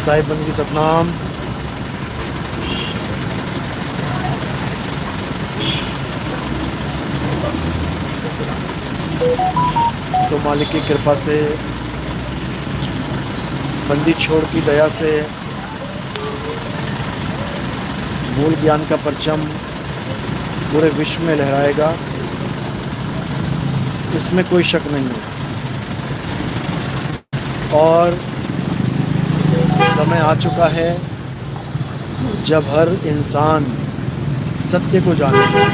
साहिब बंदगी सतनाम। तो मालिक की कृपा से, बंदी छोड़ की दया से मूल ज्ञान का परचम पूरे विश्व में लहराएगा, इसमें कोई शक नहीं है। और समय आ चुका है जब हर इंसान सत्य को जानेगा,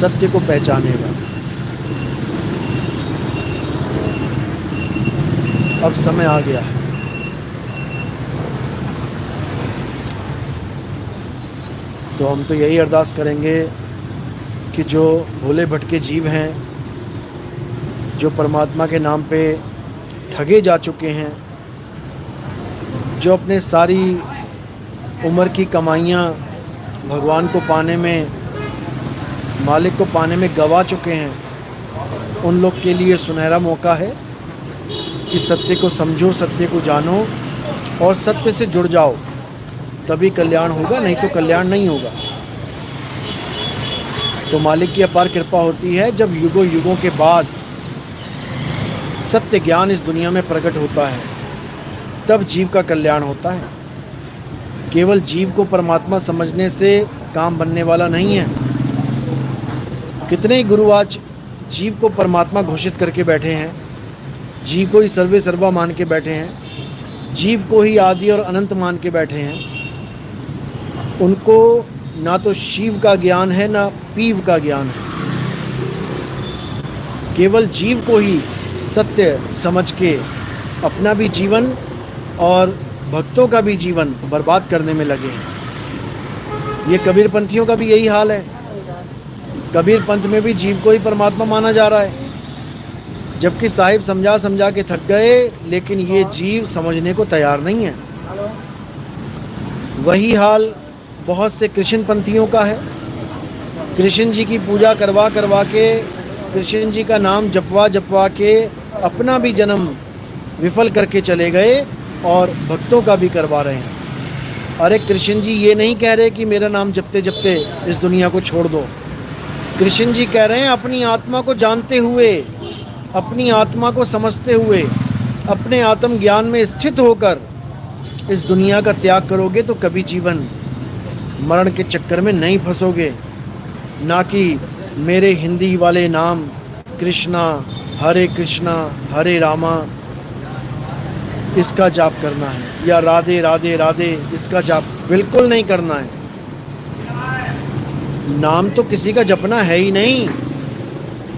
सत्य को पहचानेगा। अब समय आ गया है। तो हम तो यही अरदास करेंगे कि जो भोले भटके जीव हैं, जो परमात्मा के नाम पे ठगे जा चुके हैं, जो अपने सारी उम्र की कमाइयाँ भगवान को पाने में, मालिक को पाने में गवा चुके हैं, उन लोग के लिए सुनहरा मौका है कि सत्य को समझो, सत्य को जानो और सत्य से जुड़ जाओ, तभी कल्याण होगा, नहीं तो कल्याण नहीं होगा। तो मालिक की अपार कृपा होती है जब युगों युगों के बाद सत्य ज्ञान इस दुनिया में प्रकट होता है, तब जीव का कल्याण होता है। केवल जीव को परमात्मा समझने से काम बनने वाला नहीं है। कितने ही गुरु आज जीव को परमात्मा घोषित करके बैठे हैं, जीव को ही सर्वे सर्वा मान के बैठे हैं, जीव को ही आदि और अनंत मान के बैठे हैं। उनको ना तो शिव का ज्ञान है, ना पीव का ज्ञान है। केवल जीव को ही सत्य समझ के अपना भी जीवन और भक्तों का भी जीवन बर्बाद करने में लगे हैं। ये कबीर पंथियों का भी यही हाल है। कबीर पंथ में भी जीव को ही परमात्मा माना जा रहा है, जबकि साहिब समझा समझा के थक गए, लेकिन ये जीव समझने को तैयार नहीं है। वही हाल बहुत से कृष्ण पंथियों का है। कृष्ण जी की पूजा करवा करवा के, कृष्ण जी का नाम जपवा जपवा के अपना भी जन्म विफल करके चले गए और भक्तों का भी करवा रहे हैं। अरे कृष्ण जी ये नहीं कह रहे कि मेरा नाम जपते जपते इस दुनिया को छोड़ दो। कृष्ण जी कह रहे हैं अपनी आत्मा को जानते हुए, अपनी आत्मा को समझते हुए, अपने आत्म ज्ञान में स्थित होकर इस दुनिया का त्याग करोगे तो कभी जीवन मरण के चक्कर में नहीं फंसोगे। ना कि मेरे हिंदी वाले नाम कृष्णा हरे रामा इसका जाप करना है, या राधे राधे राधे इसका जाप बिल्कुल नहीं करना है। नाम तो किसी का जपना है ही नहीं।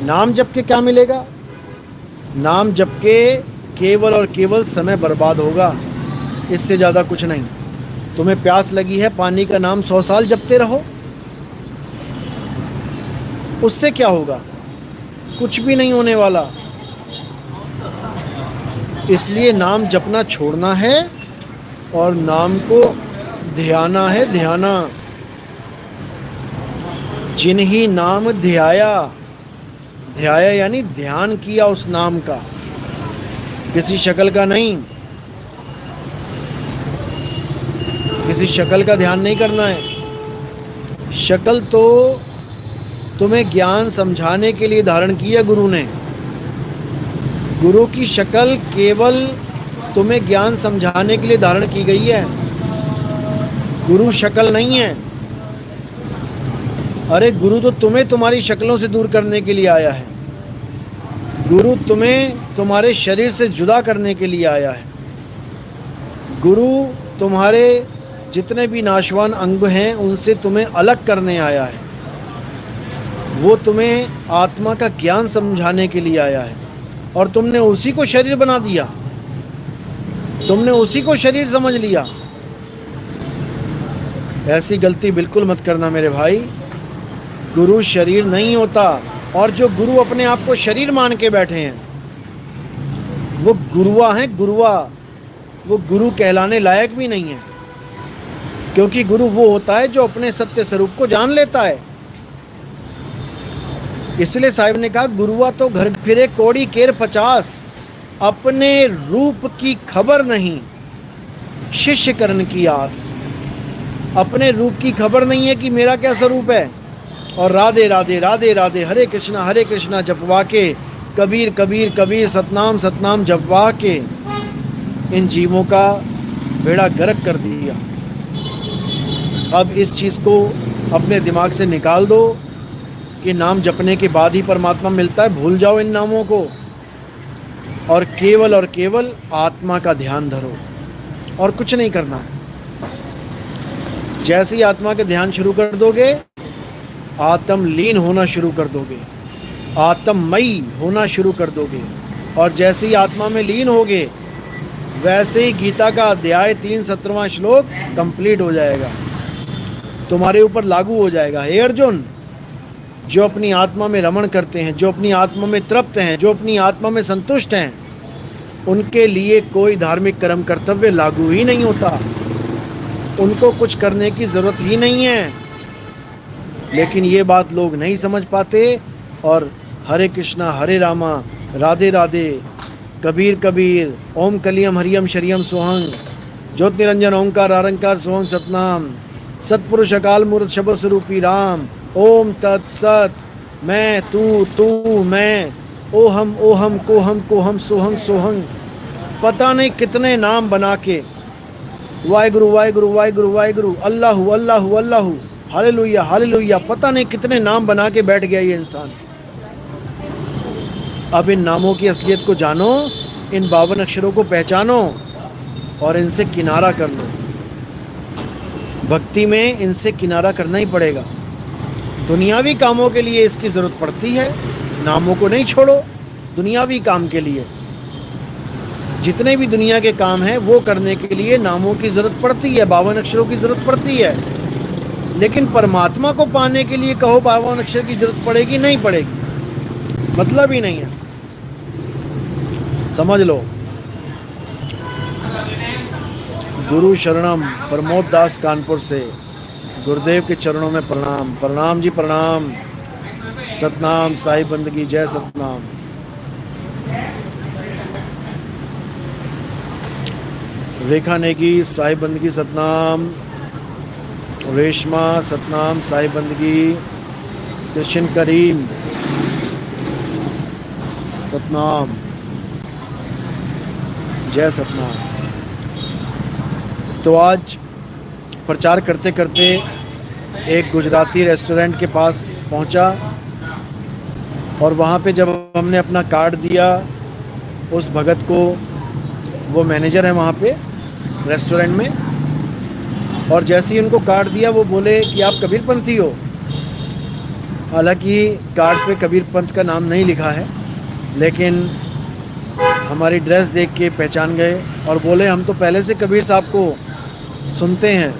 नाम जप के क्या मिलेगा? नाम जप के केवल और केवल समय बर्बाद होगा, इससे ज़्यादा कुछ नहीं। तुम्हें प्यास लगी है, पानी का नाम 100 साल जपते रहो, उससे क्या होगा? कुछ भी नहीं होने वाला। इसलिए नाम जपना छोड़ना है और नाम को ध्याना है, ध्याना। जिन्हीं नाम ध्याया, ध्याया यानी ध्यान किया उस नाम का, किसी शक्ल का नहीं। किसी शक्ल का ध्यान नहीं करना है। शक्ल तो तुम्हें ज्ञान समझाने के लिए धारण की है गुरु ने। गुरु की शक्ल केवल तुम्हें ज्ञान समझाने के लिए धारण की गई है, गुरु शक्ल नहीं है। अरे गुरु तो तुम्हें तुम्हारी शक्लों से दूर करने के लिए आया है। गुरु तुम्हें तुम्हारे शरीर से जुदा करने के लिए आया है। गुरु तुम्हारे जितने भी नाशवान अंग हैं उनसे तुम्हें अलग करने आया है। वो तुम्हें आत्मा का ज्ञान समझाने के लिए आया है और तुमने उसी को शरीर बना दिया, तुमने उसी को शरीर समझ लिया। ऐसी गलती बिल्कुल मत करना मेरे भाई। गुरु शरीर नहीं होता, और जो गुरु अपने आप को शरीर मान के बैठे हैं वो गुरुआ हैं, गुरुआ। वो गुरु कहलाने लायक भी नहीं है, क्योंकि गुरु वो होता है जो अपने सत्य स्वरूप को जान लेता है। इसलिए साहिब ने कहा गुरुआ तो घर फिरे कौड़ी केर 50, अपने रूप की खबर नहीं। शिष्य करण की आस। अपने रूप की खबर नहीं है कि मेरा क्या स्वरूप है, और राधे राधे राधे राधे हरे कृष्णा जपवा के, कबीर कबीर कबीर सतनाम सतनाम जपवा के इन जीवों का बेड़ा गर्क कर दिया। अब इस चीज़ को अपने दिमाग से निकाल दो कि नाम जपने के बाद ही परमात्मा मिलता है। भूल जाओ इन नामों को और केवल आत्मा का ध्यान धरो, और कुछ नहीं करना है। जैसे ही आत्मा का ध्यान शुरू कर दोगे, आत्मलीन होना शुरू कर दोगे, आत्ममयी होना शुरू कर दोगे, और जैसे ही आत्मा में लीन होगे वैसे ही गीता का अध्याय 3 श्लोक कंप्लीट हो जाएगा, तुम्हारे ऊपर लागू हो जाएगा। हे अर्जुन, जो अपनी आत्मा में रमण करते हैं, जो अपनी आत्मा में तृप्त हैं, जो अपनी आत्मा में संतुष्ट हैं, उनके लिए कोई धार्मिक कर्म कर्तव्य लागू ही नहीं होता, उनको कुछ करने की ज़रूरत ही नहीं है। लेकिन ये बात लोग नहीं समझ पाते और हरे कृष्णा हरे रामा राधे राधे कबीर कबीर ओम कलियम हरियम शरियम सोहंग ज्योत निरंजन ओंकार आरंकार सोहंग सतनाम सतपुरुष अकाल मूर्त शब्द स्वरूपी राम ओम तत्सत मैं तू मैं ओहम ओहम कोहम सोहंग सोहंग। पता नहीं कितने नाम बना के वाहेगुरु वाहेगुरु वाहेगुरु वाहेगुरु अल्लाहु अल्लाहु अल्लाहु हालेलुया हालेलुया, पता नहीं कितने नाम बना के बैठ गया ये इंसान। अब इन नामों की असलियत को जानो, इन 52 अक्षरों को पहचानो और इनसे किनारा कर लो। भक्ति में इनसे किनारा करना ही पड़ेगा। दुनियावी कामों के लिए इसकी ज़रूरत पड़ती है, नामों को नहीं छोड़ो। दुनियावी काम के लिए जितने भी दुनिया के काम हैं वो करने के लिए नामों की ज़रूरत पड़ती है, 52 अक्षरों की ज़रूरत पड़ती है। लेकिन परमात्मा को पाने के लिए कहो 52 अक्षर की ज़रूरत पड़ेगी, नहीं पड़ेगी, मतलब ही नहीं है, समझ लो। गुरु शरणम प्रमोद दास कानपुर से, गुरुदेव के चरणों में प्रणाम। प्रणाम जी प्रणाम। सतनाम साई बंदगी, जय सतनाम। रेखा नेगी साई बंदगी सतनाम। रेशमा सतनाम साई बंदगी। कृष्ण करीम सतनाम, जय सतनाम। तो आज प्रचार करते करते एक गुजराती रेस्टोरेंट के पास पहुंचा और वहाँ पे जब हमने अपना कार्ड दिया उस भगत को, वो मैनेजर है वहाँ पे रेस्टोरेंट में, और जैसे ही उनको कार्ड दिया वो बोले कि आप कबीरपंथी हो। हालांकि कार्ड पे कबीरपंथ का नाम नहीं लिखा है, लेकिन हमारी ड्रेस देख के पहचान गए और बोले हम तो पहले से कबीर साहब को सुनते हैं,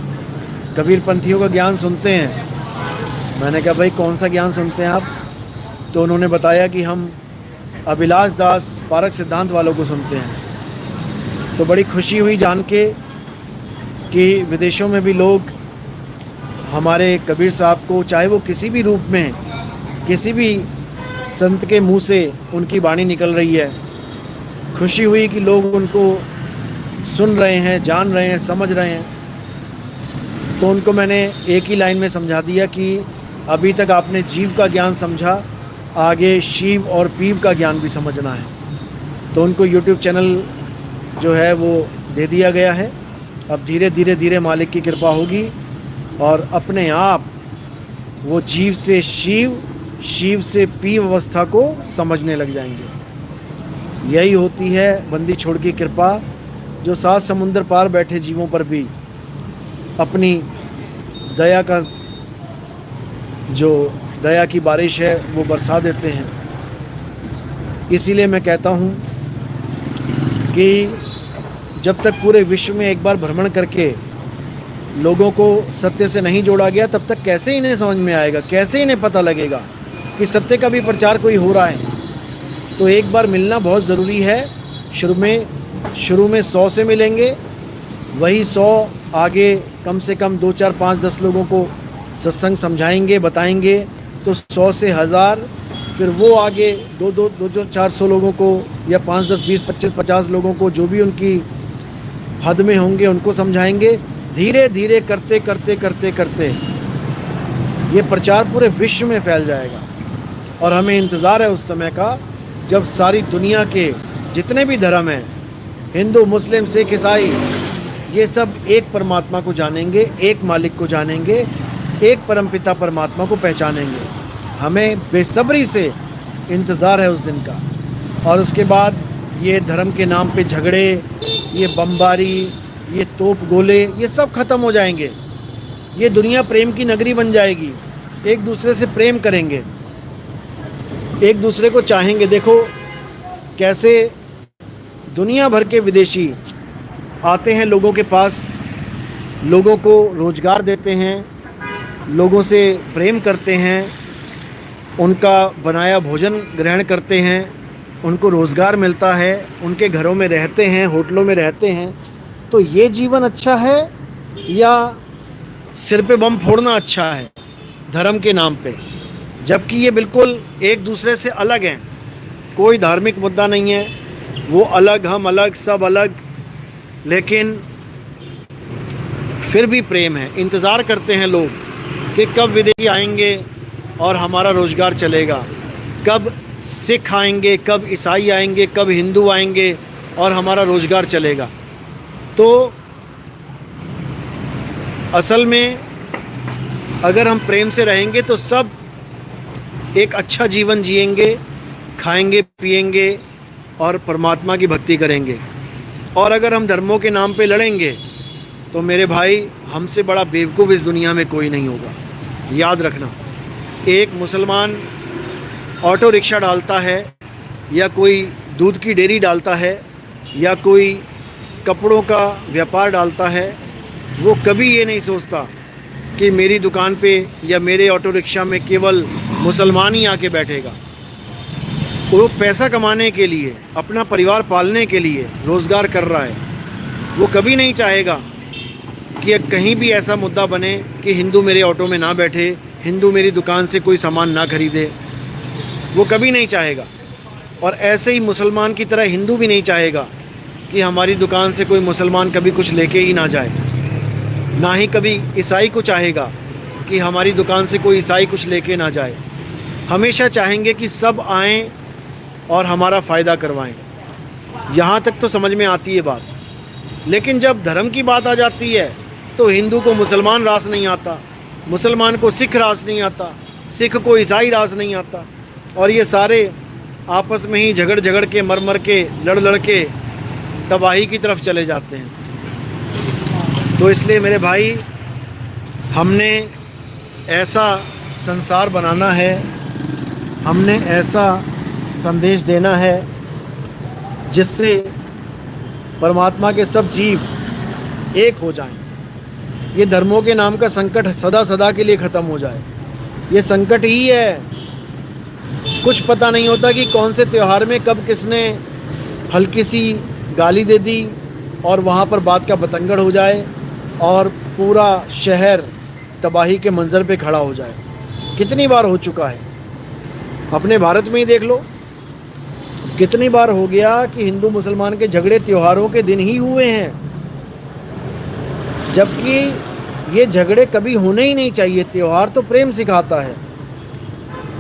कबीरपंथियों का ज्ञान सुनते हैं। मैंने कहा भाई कौन सा ज्ञान सुनते हैं आप? तो उन्होंने बताया कि हम अभिलाष दास पारक सिद्धांत वालों को सुनते हैं। तो बड़ी खुशी हुई जान के कि विदेशों में भी लोग हमारे कबीर साहब को, चाहे वो किसी भी रूप में, किसी भी संत के मुंह से उनकी वाणी निकल रही है, खुशी हुई कि लोग उनको सुन रहे हैं, जान रहे हैं, समझ रहे हैं। तो उनको मैंने एक ही लाइन में समझा दिया कि अभी तक आपने जीव का ज्ञान समझा, आगे शिव और पीव का ज्ञान भी समझना है। तो उनको यूट्यूब चैनल जो है वो दे दिया गया है। अब धीरे धीरे मालिक की कृपा होगी और अपने आप वो जीव से शिव, शिव से पीव अवस्था को समझने लग जाएंगे। यही होती है बंदी छोड़ की कृपा, जो 7 समुंदर पार बैठे जीवों पर भी अपनी दया का, जो दया की बारिश है वो बरसा देते हैं। इसीलिए मैं कहता हूँ कि जब तक पूरे विश्व में एक बार भ्रमण करके लोगों को सत्य से नहीं जोड़ा गया, तब तक कैसे इन्हें समझ में आएगा, कैसे इन्हें पता लगेगा कि सत्य का भी प्रचार कोई हो रहा है। तो एक बार मिलना बहुत ज़रूरी है। शुरू में 100 से मिलेंगे, वही 100 आगे कम से कम 2, 4, 5, 10 लोगों को सत्संग समझाएंगे, बताएंगे, तो 100 से 1000, फिर वो आगे 200, 400 लोगों को, या 5, 10, 20, 25, 50 लोगों को, जो भी उनकी हद में होंगे उनको समझाएंगे। धीरे धीरे करते करते करते करते ये प्रचार पूरे विश्व में फैल जाएगा। और हमें इंतज़ार है उस समय का जब सारी दुनिया के जितने भी धर्म हैं, हिंदू, मुस्लिम, सिख, ईसाई, ये सब एक परमात्मा को जानेंगे, एक मालिक को जानेंगे, एक परमपिता परमात्मा को पहचानेंगे। हमें बेसब्री से इंतज़ार है उस दिन का। और उसके बाद ये धर्म के नाम पे झगड़े, ये बमबारी, ये तोप गोले, ये सब ख़त्म हो जाएंगे। ये दुनिया प्रेम की नगरी बन जाएगी। एक दूसरे से प्रेम करेंगे, एक दूसरे को चाहेंगे। देखो कैसे दुनिया भर के विदेशी आते हैं लोगों के पास, लोगों को रोज़गार देते हैं, लोगों से प्रेम करते हैं, उनका बनाया भोजन ग्रहण करते हैं, उनको रोज़गार मिलता है, उनके घरों में रहते हैं, होटलों में रहते हैं। तो ये जीवन अच्छा है या सिर पे बम फोड़ना अच्छा है धर्म के नाम पे? जबकि ये बिल्कुल एक दूसरे से अलग हैं। कोई धार्मिक मुद्दा नहीं है, वो अलग, हम अलग, सब अलग, लेकिन फिर भी प्रेम है। इंतज़ार करते हैं लोग कि कब विदेशी आएंगे और हमारा रोज़गार चलेगा, कब सिख आएंगे, कब ईसाई आएंगे, कब हिंदू आएंगे और हमारा रोज़गार चलेगा। तो असल में अगर हम प्रेम से रहेंगे तो सब एक अच्छा जीवन जिएंगे, खाएंगे, पिएंगे और परमात्मा की भक्ति करेंगे। और अगर हम धर्मों के नाम पे लड़ेंगे तो मेरे भाई, हमसे बड़ा बेवकूफ़ इस दुनिया में कोई नहीं होगा। याद रखना, एक मुसलमान ऑटो रिक्शा डालता है या कोई दूध की डेयरी डालता है या कोई कपड़ों का व्यापार डालता है, वो कभी ये नहीं सोचता कि मेरी दुकान पे या मेरे ऑटो रिक्शा में केवल मुसलमान ही आके बैठेगा। वो पैसा कमाने के लिए, अपना परिवार पालने के लिए रोज़गार कर रहा है। वो कभी नहीं चाहेगा कि कहीं भी ऐसा मुद्दा बने कि हिंदू मेरे ऑटो में ना बैठे, हिंदू मेरी दुकान से कोई सामान ना खरीदे। वो कभी नहीं चाहेगा। और ऐसे ही मुसलमान की तरह हिंदू भी नहीं चाहेगा कि हमारी दुकान से कोई मुसलमान कभी कुछ लेके ही ना जाए। ना ही कभी ईसाई को चाहेगा कि हमारी दुकान से कोई ईसाई कुछ लेके ना जाए। हमेशा चाहेंगे कि सब आएँ और हमारा फ़ायदा करवाएं। यहाँ तक तो समझ में आती है बात। लेकिन जब धर्म की बात आ जाती है तो हिंदू को मुसलमान रास नहीं आता, मुसलमान को सिख रास नहीं आता, सिख को ईसाई रास नहीं आता, और ये सारे आपस में ही झगड़ झगड़ के, मर मर के, लड़ लड़ के तबाही की तरफ चले जाते हैं। तो इसलिए मेरे भाई, हमने ऐसा संसार बनाना है, हमने ऐसा संदेश देना है जिससे परमात्मा के सब जीव एक हो जाएं। ये धर्मों के नाम का संकट सदा सदा के लिए ख़त्म हो जाए। ये संकट ही है। कुछ पता नहीं होता कि कौन से त्यौहार में कब किसने हल्की सी गाली दे दी और वहाँ पर बात का बतंगड़ हो जाए और पूरा शहर तबाही के मंजर पे खड़ा हो जाए। कितनी बार हो चुका है, अपने भारत में ही देख लो। कितनी बार हो गया कि हिंदू मुसलमान के झगड़े त्योहारों के दिन ही हुए हैं, जबकि ये झगड़े कभी होने ही नहीं चाहिए। त्यौहार तो प्रेम सिखाता है,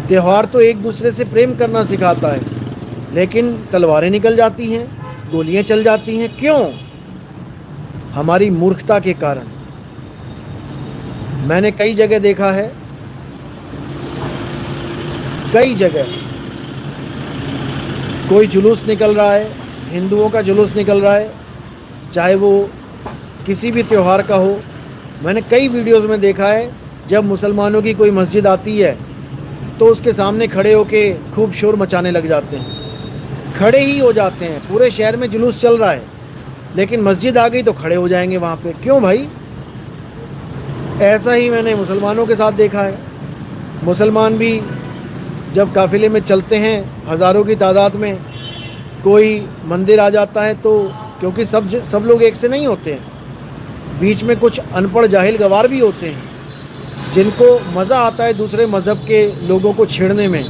त्यौहार तो एक दूसरे से प्रेम करना सिखाता है, लेकिन तलवारें निकल जाती हैं, गोलियां चल जाती हैं। क्यों? हमारी मूर्खता के कारण। मैंने कई जगह देखा है, कई जगह कोई जुलूस निकल रहा है, हिंदुओं का जुलूस निकल रहा है, चाहे वो किसी भी त्यौहार का हो। मैंने कई वीडियोस में देखा है, जब मुसलमानों की कोई मस्जिद आती है तो उसके सामने खड़े होके खूब शोर मचाने लग जाते हैं, खड़े ही हो जाते हैं। पूरे शहर में जुलूस चल रहा है, लेकिन मस्जिद आ गई तो खड़े हो जाएंगे वहाँ पे। क्यों भाई? ऐसा ही मैंने मुसलमानों के साथ देखा है। मुसलमान भी जब काफ़िले में चलते हैं हज़ारों की तादाद में, कोई मंदिर आ जाता है तो, क्योंकि सब लोग एक से नहीं होते हैं, बीच में कुछ अनपढ़ जाहिल गवार भी होते हैं जिनको मज़ा आता है दूसरे मज़हब के लोगों को छेड़ने में।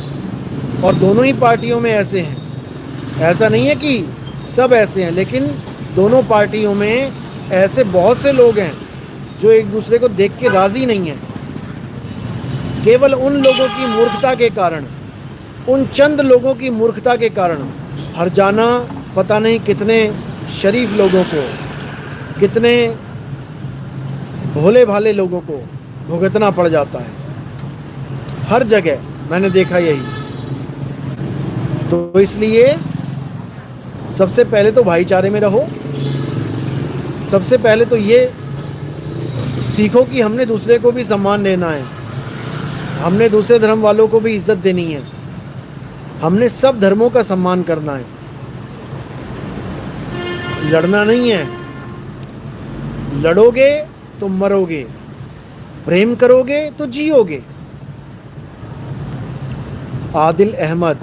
और दोनों ही पार्टियों में ऐसे हैं, ऐसा नहीं है कि सब ऐसे हैं, लेकिन दोनों पार्टियों में ऐसे बहुत से लोग हैं जो एक दूसरे को देख के राज़ी नहीं हैं। केवल उन लोगों की मूर्खता के कारण, उन चंद लोगों की मूर्खता के कारण हर जाना पता नहीं कितने शरीफ लोगों को, कितने भोले भाले लोगों को भुगतना पड़ जाता है। हर जगह मैंने देखा यही। तो इसलिए सबसे पहले तो भाईचारे में रहो। सबसे पहले तो ये सीखो कि हमने दूसरे को भी सम्मान देना है, हमने दूसरे धर्म वालों को भी इज्जत देनी है, हमने सब धर्मों का सम्मान करना है। लड़ना नहीं है। लड़ोगे तो मरोगे, प्रेम करोगे तो जियोगे। Adil Ahmad,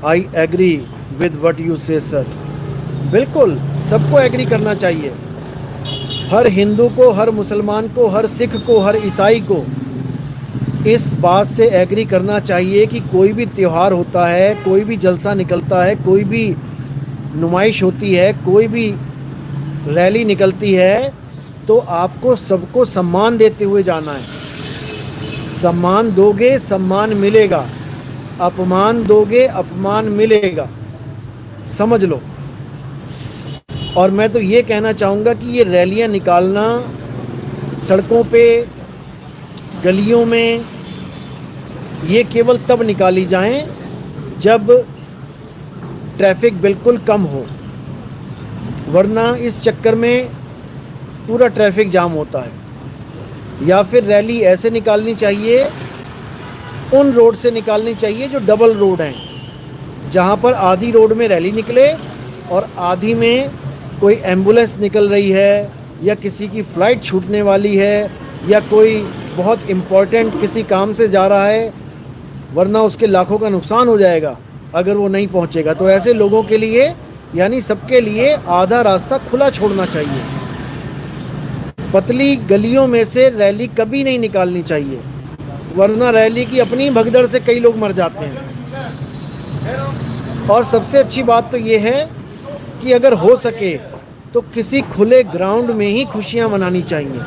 I agree with what you say sir. बिल्कुल सबको एग्री करना चाहिए। हर हिंदू को, हर मुसलमान को, हर सिख को, हर ईसाई को इस बात से एग्री करना चाहिए कि कोई भी त्यौहार होता है, कोई भी जलसा निकलता है, कोई भी नुमाइश होती है, कोई भी रैली निकलती है, तो आपको सबको सम्मान देते हुए जाना है। सम्मान दोगे सम्मान मिलेगा, अपमान दोगे अपमान मिलेगा, समझ लो। और मैं तो ये कहना चाहूँगा कि ये रैलियाँ निकालना सड़कों पे, गलियों में, ये केवल तब निकाली जाएं जब ट्रैफिक बिल्कुल कम हो, वरना इस चक्कर में पूरा ट्रैफिक जाम होता है। या फिर रैली ऐसे निकालनी चाहिए, उन रोड से निकालनी चाहिए जो डबल रोड हैं, जहाँ पर आधी रोड में रैली निकले और आधी में कोई एम्बुलेंस निकल रही है, या किसी की फ़्लाइट छूटने वाली है, या कोई बहुत इम्पोर्टेंट किसी काम से जा रहा है, वरना उसके लाखों का नुकसान हो जाएगा अगर वो नहीं पहुंचेगा। तो ऐसे लोगों के लिए, यानी सबके लिए आधा रास्ता खुला छोड़ना चाहिए। पतली गलियों में से रैली कभी नहीं निकालनी चाहिए, वरना रैली की अपनी भगदड़ से कई लोग मर जाते हैं। और सबसे अच्छी बात तो ये है कि अगर हो सके तो किसी खुले ग्राउंड में ही खुशियां मनानी चाहिए,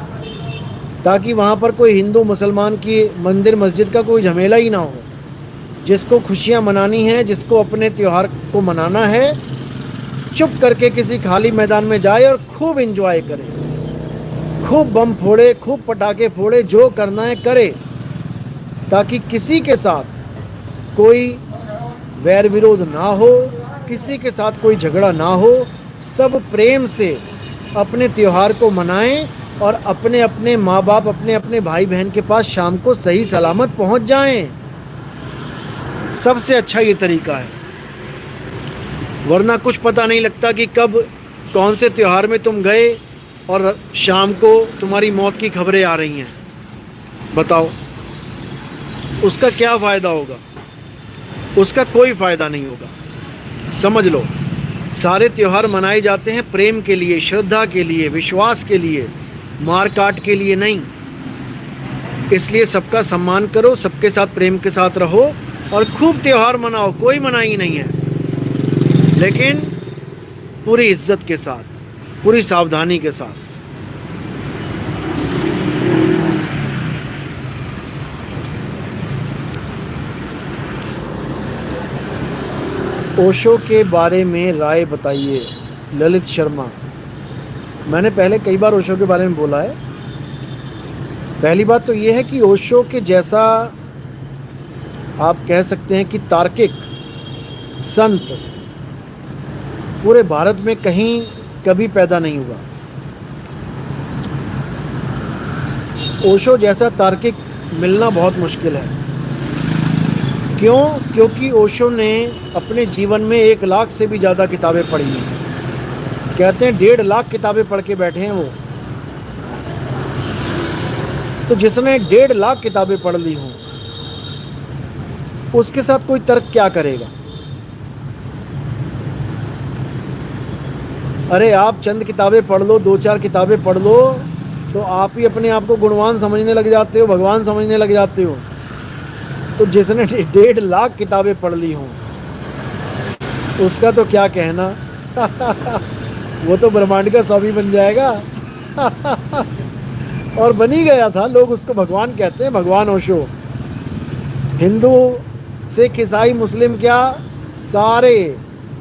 ताकि वहाँ पर कोई हिंदू मुसलमान की मंदिर मस्जिद का कोई झमेला ही ना हो। जिसको खुशियाँ मनानी है, जिसको अपने त्यौहार को मनाना है, चुप करके किसी खाली मैदान में जाए और खूब एंजॉय करे, खूब बम फोड़े, खूब पटाखे फोड़े, जो करना है करे, ताकि किसी के साथ कोई वैर विरोध ना हो, किसी के साथ कोई झगड़ा ना हो। सब प्रेम से अपने त्यौहार को मनाएं और अपने अपने माँ बाप, अपने अपने भाई बहन के पास शाम को सही सलामत पहुंच जाएं। सबसे अच्छा ये तरीका है, वरना कुछ पता नहीं लगता कि कब कौन से त्यौहार में तुम गए और शाम को तुम्हारी मौत की खबरें आ रही हैं। बताओ उसका क्या फ़ायदा होगा? उसका कोई फ़ायदा नहीं होगा। समझ लो, सारे त्यौहार मनाए जाते हैं प्रेम के लिए, श्रद्धा के लिए, विश्वास के लिए, मार काट के लिए नहीं। इसलिए सबका सम्मान करो, सबके साथ प्रेम के साथ रहो और खूब त्यौहार मनाओ। कोई मनाही नहीं है, लेकिन पूरी इज्जत के साथ, पूरी सावधानी के साथ। ओशो के बारे में राय बताइए, ललित शर्मा। मैंने पहले कई बार ओशो के बारे में बोला है। पहली बात तो ये है कि ओशो के जैसा आप कह सकते हैं कि तार्किक संत पूरे भारत में कहीं कभी पैदा नहीं हुआ। ओशो जैसा तार्किक मिलना बहुत मुश्किल है। क्यों? क्योंकि ओशो ने अपने जीवन में 1 लाख से भी ज़्यादा किताबें पढ़ी हैं। कहते हैं 1.5 लाख किताबें पढ़ के बैठे हैं वो। तो जिसने 1.5 लाख किताबें पढ़ ली हों, उसके साथ कोई तर्क क्या करेगा? अरे आप चंद किताबें पढ़ लो, 2-4 किताबें पढ़ लो, तो आप ही अपने आप को गुणवान समझने लग जाते हो, भगवान समझने लग जाते हो। तो जिसने 1.5 लाख किताबें पढ़ ली हों, उसका तो क्या कहना। वो तो ब्रह्मांड का स्वामी बन जाएगा। और बनी गया था, लोग उसको भगवान कहते हैं, भगवान ओशो। हिंदू, सिख, ईसाई, मुस्लिम, क्या सारे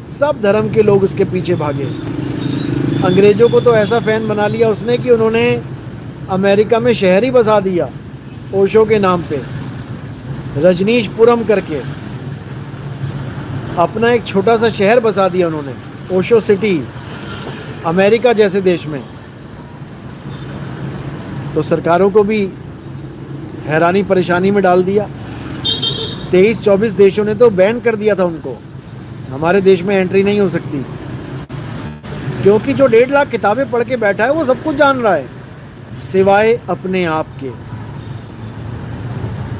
सब धर्म के लोग उसके पीछे भागे। अंग्रेज़ों को तो ऐसा फ़ैन बना लिया उसने कि उन्होंने अमेरिका में शहर ही बसा दिया ओशो के नाम पे, रजनीशपुरम करके अपना एक छोटा सा शहर बसा दिया उन्होंने, ओशो सिटी, अमेरिका जैसे देश में। तो सरकारों को भी हैरानी परेशानी में डाल दिया। 23-24 देशों ने तो बैन कर दिया था उनको, हमारे देश में एंट्री नहीं हो सकती, क्योंकि जो 1.5 लाख किताबें पढ़ के बैठा है वो सब कुछ जान रहा है सिवाय अपने आप के।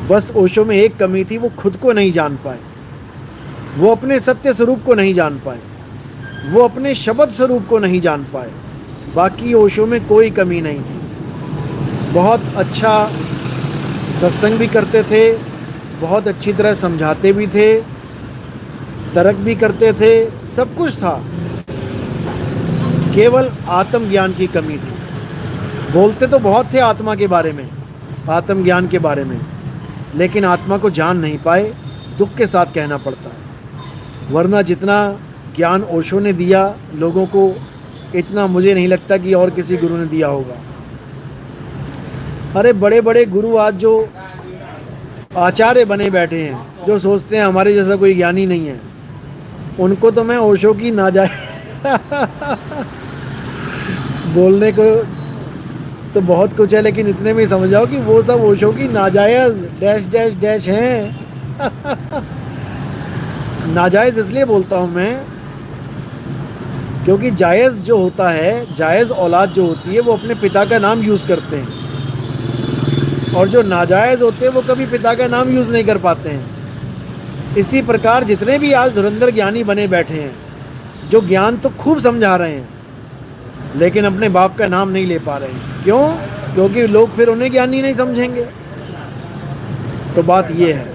बस ओशो में एक कमी थी, वो खुद को नहीं जान पाए, वो अपने सत्य स्वरूप को नहीं जान पाए, वो अपने शब्द स्वरूप को नहीं जान पाए। बाकी ओशो में कोई कमी नहीं थी। बहुत अच्छा सत्संग भी करते थे, बहुत अच्छी तरह समझाते भी थे, तर्क भी करते थे, सब कुछ था, केवल आत्मज्ञान की कमी थी। बोलते तो बहुत थे आत्मा के बारे में, आत्मज्ञान के बारे में, लेकिन आत्मा को जान नहीं पाए। दुख के साथ कहना पड़ता है, वरना जितना ज्ञान ओशो ने दिया लोगों को, इतना मुझे नहीं लगता कि और किसी गुरु ने दिया होगा। अरे बड़े बड़े गुरु आज जो आचार्य बने बैठे हैं, जो सोचते हैं हमारे जैसा कोई ज्ञानी नहीं है, उनको तो मैं ओशो की नाजायज बोलने को तो बहुत कुछ है, लेकिन इतने में ही समझ जाओ कि वो सब ओशो की नाजायज डैश डैश डैश हैं। नाजायज इसलिए बोलता हूँ मैं, क्योंकि जायज़ जो होता है, जायज़ औलाद जो होती है, वो अपने पिता का नाम यूज़ करते हैं, और जो नाजायज़ होते हैं वो कभी पिता का नाम यूज़ नहीं कर पाते हैं। इसी प्रकार जितने भी आज धुरंधर ज्ञानी बने बैठे हैं, जो ज्ञान तो खूब समझा रहे हैं, लेकिन अपने बाप का नाम नहीं ले पा रहे हैं। क्यों? क्योंकि लोग फिर उन्हें ज्ञानी नहीं समझेंगे। तो बात ये है।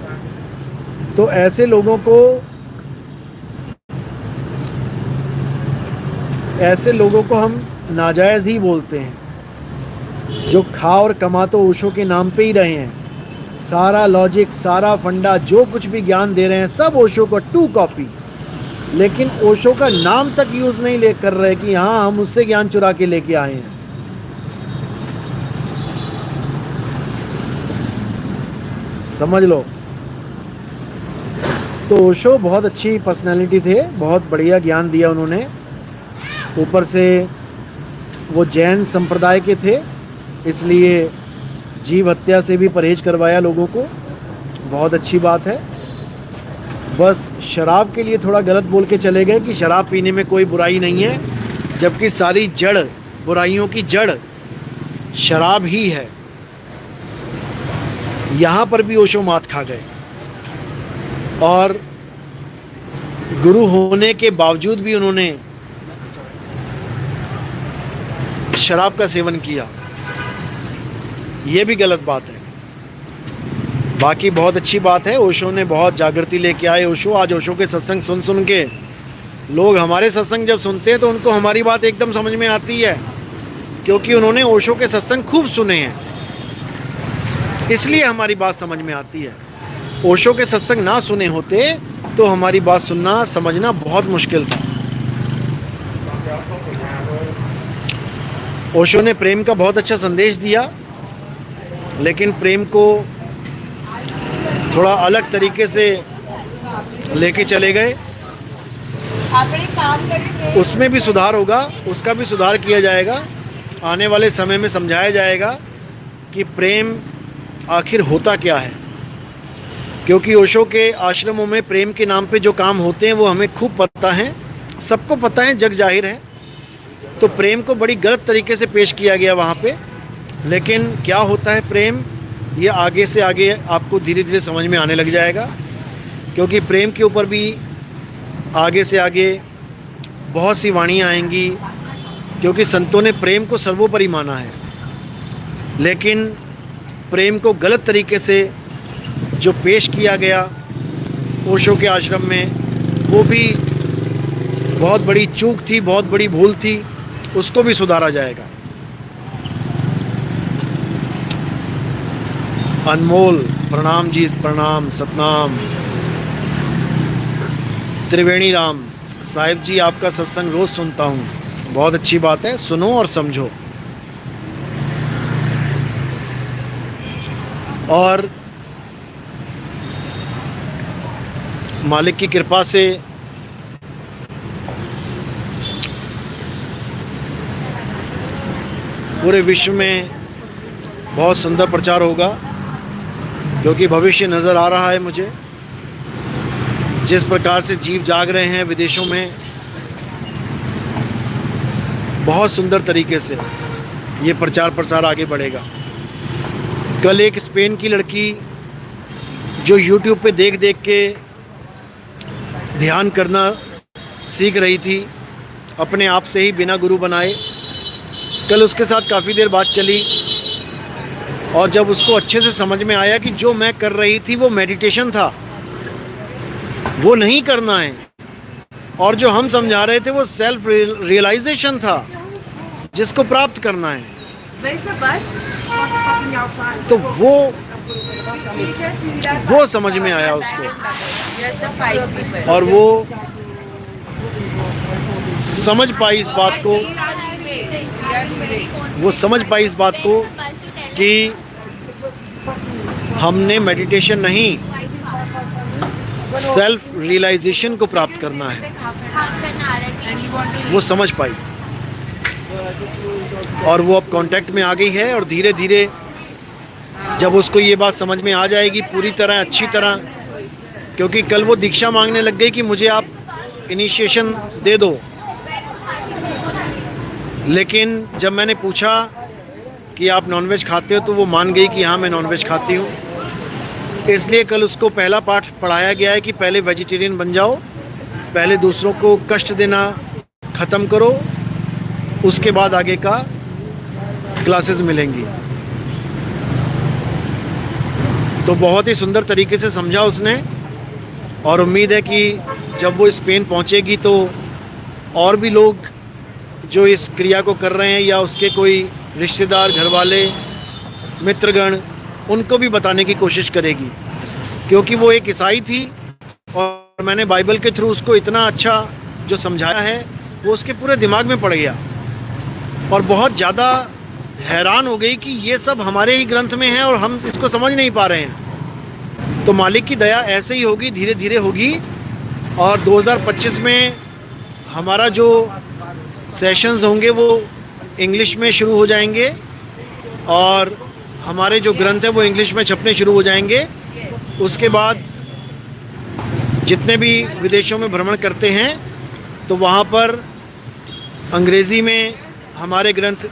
तो ऐसे लोगों को हम नाजायज़ ही बोलते हैं, जो खा और कमा तो ओशो के नाम पे ही रहे हैं। सारा लॉजिक, सारा फंडा, जो कुछ भी ज्ञान दे रहे हैं, सब ओशो का टू कॉपी, लेकिन ओशो का नाम तक यूज़ नहीं ले कर रहे कि हाँ हम उससे ज्ञान चुरा के लेके आए हैं। समझ लो। तो ओशो बहुत अच्छी पर्सनालिटी थे, बहुत बढ़िया ज्ञान दिया उन्होंने। ऊपर से वो जैन संप्रदाय के थे, इसलिए जीव हत्या से भी परहेज करवाया लोगों को, बहुत अच्छी बात है। बस शराब के लिए थोड़ा गलत बोल के चले गए कि शराब पीने में कोई बुराई नहीं है, जबकि सारी जड़, बुराइयों की जड़ शराब ही है। यहाँ पर भी ओशो मात खा गए, और गुरु होने के बावजूद भी उन्होंने शराब का सेवन किया, ये भी गलत बात है। बाकी बहुत अच्छी बात है, ओशो ने बहुत जागृति लेके आए ओशो। आज ओशो के सत्संग सुन सुन के लोग, हमारे सत्संग जब सुनते हैं तो उनको हमारी बात एकदम समझ में आती है, क्योंकि उन्होंने ओशो के सत्संग खूब सुने हैं, इसलिए हमारी बात समझ में आती है। ओशो के सत्संग ना सुने होते तो हमारी बात सुनना, समझना बहुत मुश्किल था। ओशो ने प्रेम का बहुत अच्छा संदेश दिया, लेकिन प्रेम को थोड़ा अलग तरीके से लेके चले गए। उसमें भी सुधार होगा, उसका भी सुधार किया जाएगा। आने वाले समय में समझाया जाएगा कि प्रेम आखिर होता क्या है, क्योंकि ओशो के आश्रमों में प्रेम के नाम पे जो काम होते हैं वो हमें खूब पता है, सबको पता है, जग जाहिर है। तो प्रेम को बड़ी गलत तरीके से पेश किया गया वहाँ पे। लेकिन क्या होता है प्रेम, ये आगे से आगे आपको धीरे धीरे समझ में आने लग जाएगा, क्योंकि प्रेम के ऊपर भी आगे से आगे बहुत सी वाणियाँ आएंगी, क्योंकि संतों ने प्रेम को सर्वोपरि माना है। लेकिन प्रेम को गलत तरीके से जो पेश किया गया ओशो के आश्रम में, वो भी बहुत बड़ी चूक थी, बहुत बड़ी भूल थी, उसको भी सुधारा जाएगा। अनमोल प्रणाम जी, प्रणाम, सतनाम। त्रिवेणी राम साहिब जी, आपका सत्संग रोज़ सुनता हूँ, बहुत अच्छी बात है, सुनो और समझो। और मालिक की कृपा से पूरे विश्व में बहुत सुंदर प्रचार होगा, क्योंकि भविष्य नज़र आ रहा है मुझे। जिस प्रकार से जीव जाग रहे हैं विदेशों में, बहुत सुंदर तरीके से ये प्रचार प्रसार आगे बढ़ेगा। कल एक स्पेन की लड़की जो YouTube पे देख देख के ध्यान करना सीख रही थी, अपने आप से ही बिना गुरु बनाए, कल उसके साथ काफ़ी देर बात चली। और जब उसको अच्छे से समझ में आया कि जो मैं कर रही थी वो मेडिटेशन था, वो नहीं करना है, और जो हम समझा रहे थे वो सेल्फ रियलाइजेशन था, जिसको प्राप्त करना है। तो वो समझ में आया उसको, और वो समझ पाई इस बात को, कि हमने मेडिटेशन नहीं, सेल्फ रियलाइजेशन को प्राप्त करना है। वो समझ पाई और वो अब कांटेक्ट में आ गई है। और धीरे धीरे जब उसको ये बात समझ में आ जाएगी पूरी तरह, अच्छी तरह, क्योंकि कल वो दीक्षा मांगने लग गई कि मुझे आप इनिशिएशन दे दो। लेकिन जब मैंने पूछा कि आप नॉनवेज खाते हो, तो वो मान गई कि हाँ मैं नॉनवेज खाती हूँ। इसलिए कल उसको पहला पाठ पढ़ाया गया है कि पहले वेजिटेरियन बन जाओ, पहले दूसरों को कष्ट देना ख़त्म करो, उसके बाद आगे का क्लासेस मिलेंगी। तो बहुत ही सुंदर तरीके से समझा उसने, और उम्मीद है कि जब वो स्पेन पहुंचेगी तो और भी लोग जो इस क्रिया को कर रहे हैं, या उसके कोई रिश्तेदार, घरवाले, मित्रगण, उनको भी बताने की कोशिश करेगी। क्योंकि वो एक ईसाई थी और मैंने बाइबल के थ्रू उसको इतना अच्छा जो समझाया है वो उसके पूरे दिमाग में पड़ गया, और बहुत ज़्यादा हैरान हो गई कि ये सब हमारे ही ग्रंथ में है और हम इसको समझ नहीं पा रहे हैं। तो मालिक की दया ऐसे ही होगी, धीरे धीरे होगी। और 2025 में हमारा जो सेशंस होंगे वो इंग्लिश में शुरू हो जाएंगे, और हमारे जो ग्रंथ हैं वो इंग्लिश में छपने शुरू हो जाएंगे। उसके बाद जितने भी विदेशों में भ्रमण करते हैं तो वहाँ पर अंग्रेज़ी में हमारे ग्रंथ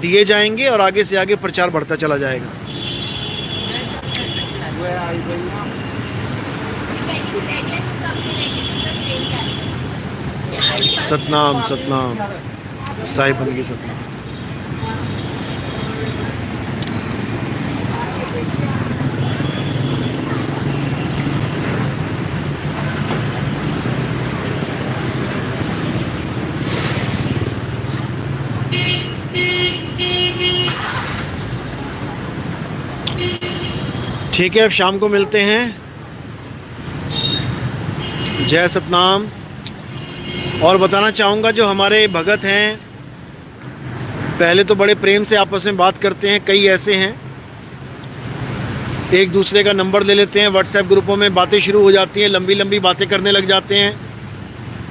दिए जाएंगे, और आगे से आगे प्रचार बढ़ता चला जाएगा। सतनाम, सतनाम, साहिब बंदगी सतनाम। ठीक है, अब शाम को मिलते हैं। जय सतनाम। और बताना चाहूँगा, जो हमारे भगत हैं पहले तो बड़े प्रेम से आपस में बात करते हैं, कई ऐसे हैं एक दूसरे का नंबर ले लेते हैं, व्हाट्सएप ग्रुपों में बातें शुरू हो जाती हैं, लंबी लंबी बातें करने लग जाते हैं।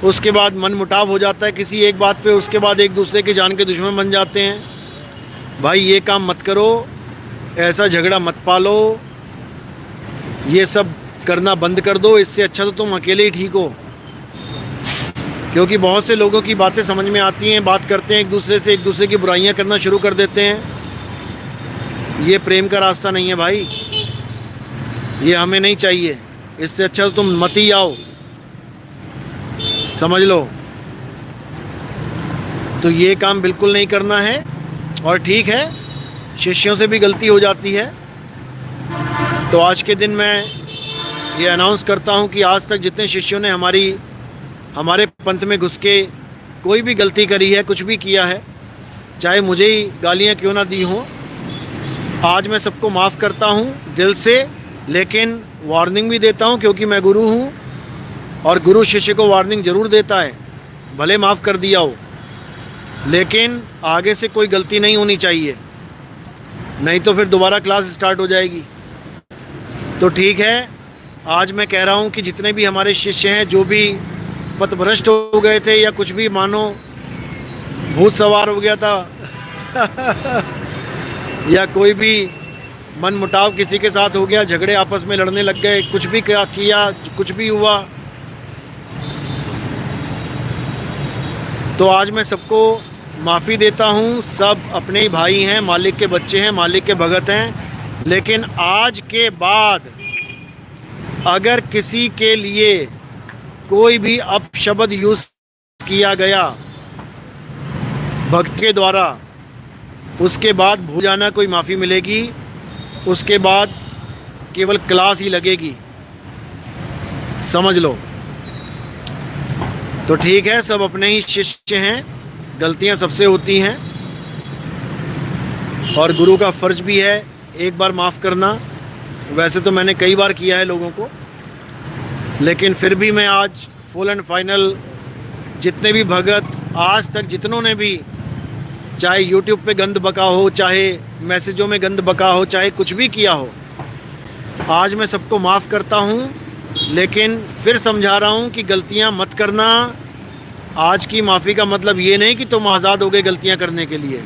उसके बाद मन मुटाव हो जाता है किसी एक बात पे, उसके बाद एक दूसरे के जान के दुश्मन बन जाते हैं। भाई ये काम मत करो, ऐसा झगड़ा मत पालो, ये सब करना बंद कर दो। इससे अच्छा तो तुम अकेले ही ठीक हो। क्योंकि बहुत से लोगों की बातें समझ में आती हैं, बात करते हैं एक दूसरे से, एक दूसरे की बुराइयां करना शुरू कर देते हैं। ये प्रेम का रास्ता नहीं है भाई, ये हमें नहीं चाहिए। इससे अच्छा तो तुम मत ही आओ, समझ लो। तो ये काम बिल्कुल नहीं करना है। और ठीक है, शिष्यों से भी गलती हो जाती है। तो आज के दिन मैं ये अनाउंस करता हूँ कि आज तक जितने शिष्यों ने हमारे पंथ में घुस के कोई भी गलती करी है, कुछ भी किया है, चाहे मुझे ही गालियाँ क्यों ना दी हों, आज मैं सबको माफ़ करता हूँ दिल से, लेकिन वार्निंग भी देता हूँ क्योंकि मैं गुरु हूँ और गुरु शिष्य को वार्निंग ज़रूर देता है। भले माफ़ कर दिया हो, लेकिन आगे से कोई गलती नहीं होनी चाहिए, नहीं तो फिर दोबारा क्लास स्टार्ट हो जाएगी। तो ठीक है, आज मैं कह रहा हूँ कि जितने भी हमारे शिष्य हैं जो भी पथभ्रष्ट हो गए थे या कुछ भी मानो भूत सवार हो गया था या कोई भी मन मुटाव किसी के साथ हो गया, झगड़े आपस में लड़ने लग गए, कुछ भी किया, कुछ भी हुआ, तो आज मैं सबको माफ़ी देता हूँ। सब अपने ही भाई हैं, मालिक के बच्चे हैं, मालिक के भगत हैं। लेकिन आज के बाद अगर किसी के लिए कोई भी अपशब्द यूज़ किया गया भक्त के द्वारा, उसके बाद भूल जाना कोई माफ़ी मिलेगी, उसके बाद केवल क्लास ही लगेगी, समझ लो। तो ठीक है, सब अपने ही शिष्य हैं, गलतियां सबसे होती हैं और गुरु का फ़र्ज भी है एक बार माफ़ करना। वैसे तो मैंने कई बार किया है लोगों को, लेकिन फिर भी मैं आज फुल एंड फाइनल जितने भी भगत आज तक जितनों ने भी चाहे यूट्यूब पे गंद बका हो, चाहे मैसेजों में गंद बका हो, चाहे कुछ भी किया हो, आज मैं सबको माफ़ करता हूँ। लेकिन फिर समझा रहा हूँ कि गलतियाँ मत करना। आज की माफ़ी का मतलब ये नहीं कि तुम आज़ाद हो गए गलतियाँ करने के लिए।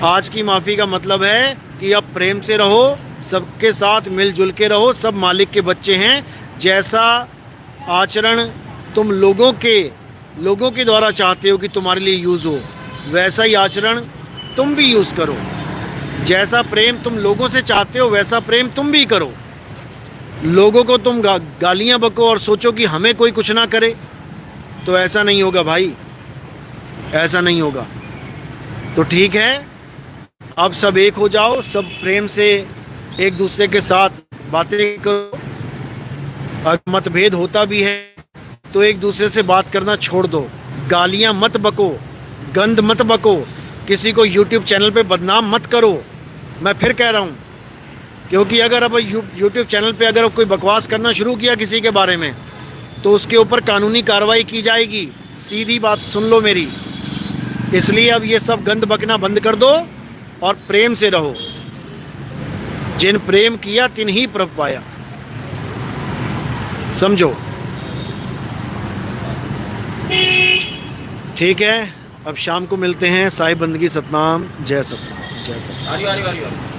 आज की माफ़ी का मतलब है कि अब प्रेम से रहो, सबके साथ मिलजुल के रहो, सब मालिक के बच्चे हैं। जैसा आचरण तुम लोगों के द्वारा चाहते हो कि तुम्हारे लिए यूज़ हो, वैसा ही आचरण तुम भी यूज़ करो। जैसा प्रेम तुम लोगों से चाहते हो, वैसा प्रेम तुम भी करो। लोगों को तुम गालियाँ बको और सोचो कि हमें कोई कुछ ना करे, तो ऐसा नहीं होगा भाई, ऐसा नहीं होगा। तो ठीक है, अब सब एक हो जाओ, सब प्रेम से एक दूसरे के साथ बातें करो। अगर मतभेद होता भी है तो एक दूसरे से बात करना छोड़ दो, गालियाँ मत बको, गंद मत बको, किसी को यूट्यूब चैनल पे बदनाम मत करो। मैं फिर कह रहा हूँ, क्योंकि अगर अब यूट्यूब चैनल पे अगर कोई बकवास करना शुरू किया किसी के बारे में, तो उसके ऊपर कानूनी कार्रवाई की जाएगी। सीधी बात सुन लो मेरी। इसलिए अब ये सब गंद बकना बंद कर दो और प्रेम से रहो। जिन प्रेम किया तिन ही प्रभ पाया, समझो। ठीक है, अब शाम को मिलते हैं। साई बंदगी सतनाम, जय सतनाम, जय सतनाम।